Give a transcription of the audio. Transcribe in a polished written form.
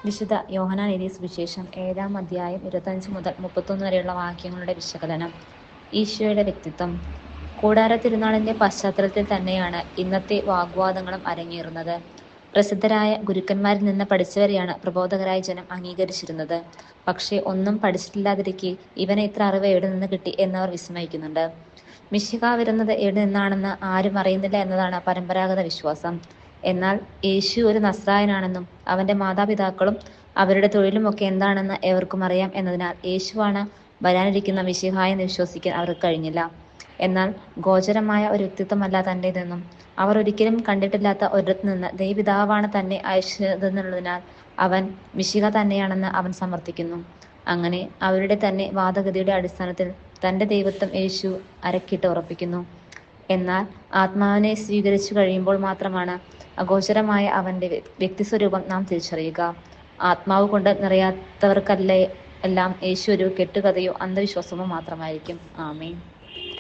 വിശുദ്ധ യോഹന്നാൻ എഴുതിയ സുവിശേഷം 7-ാം അധ്യായം 25 മുതൽ 31 വരെയുള്ള വാക്യങ്ങളുടെ വിശകലനം. ഈശോയുടെ വ്യക്തിത്വം. കൂടാരത്തിരുനാളിന്റെ പശ്ചാത്തലത്തിൽ തന്നെയാണ് ഇന്നത്തെ വാഗ്വാദങ്ങളും അരങ്ങേറുന്നത്. പ്രസിദ്ധരായ ഗുരുക്കന്മാരിൽ നിന്ന് പഠിച്ചവരെയാണ് പ്രബോധകരായ ജനം അംഗീകരിച്ചിരുന്നത്. പക്ഷേ ഒന്നും പഠിച്ചിട്ടില്ലാതിരിക്കെ ഇവന് ഇത്ര അറിവ് എവിടെ നിന്ന് കിട്ടി എന്നവർ വിസ്മയിക്കുന്നുണ്ട്. മിശിഹ വരുന്നത് എവിടെ നിന്നാണെന്ന് ആരും അറിയുന്നില്ല എന്നതാണ് പരമ്പരാഗത വിശ്വാസം. എന്നാൽ യേശു ഒരു നസ്രായനാണെന്നും അവന്റെ മാതാപിതാക്കളും അവരുടെ തൊഴിലുമൊക്കെ എന്താണെന്ന് ഏവർക്കും അറിയാം എന്നതിനാൽ യേശുവാണ് വരാനിരിക്കുന്ന മിശിഹാ എന്ന് വിശ്വസിക്കാൻ അവർക്ക് കഴിഞ്ഞില്ല. എന്നാൽ ഗോചരമായ ഒരു വ്യക്തിത്വമല്ല തന്റേതെന്നും അവർ ഒരിക്കലും കണ്ടിട്ടില്ലാത്ത ഒരിടത്തു നിന്ന് ദൈവപിതാവാണ് തന്നെ അയച്ചതെന്നുള്ളതിനാൽ അവൻ മിശിഹ തന്നെയാണെന്ന് അവൻ സമർത്ഥിക്കുന്നു. അങ്ങനെ അവരുടെ തന്നെ വാദഗതിയുടെ അടിസ്ഥാനത്തിൽ തന്റെ ദൈവത്വം യേശു അരക്കിട്ട് ഉറപ്പിക്കുന്നു. എന്നാൽ ആത്മാവിനെ സ്വീകരിച്ചു കഴിയുമ്പോൾ മാത്രമാണ് അഗോചരമായ അവന്റെ വ്യക്തിസ്വരൂപം നാം തിരിച്ചറിയുക. ആത്മാവ് കൊണ്ട് നിറയാത്തവർക്കല്ലേ എല്ലാം യേശു ഒരു കെട്ടുകഥയോ അന്ധവിശ്വാസമോ മാത്രമായിരിക്കും. ആമേൻ.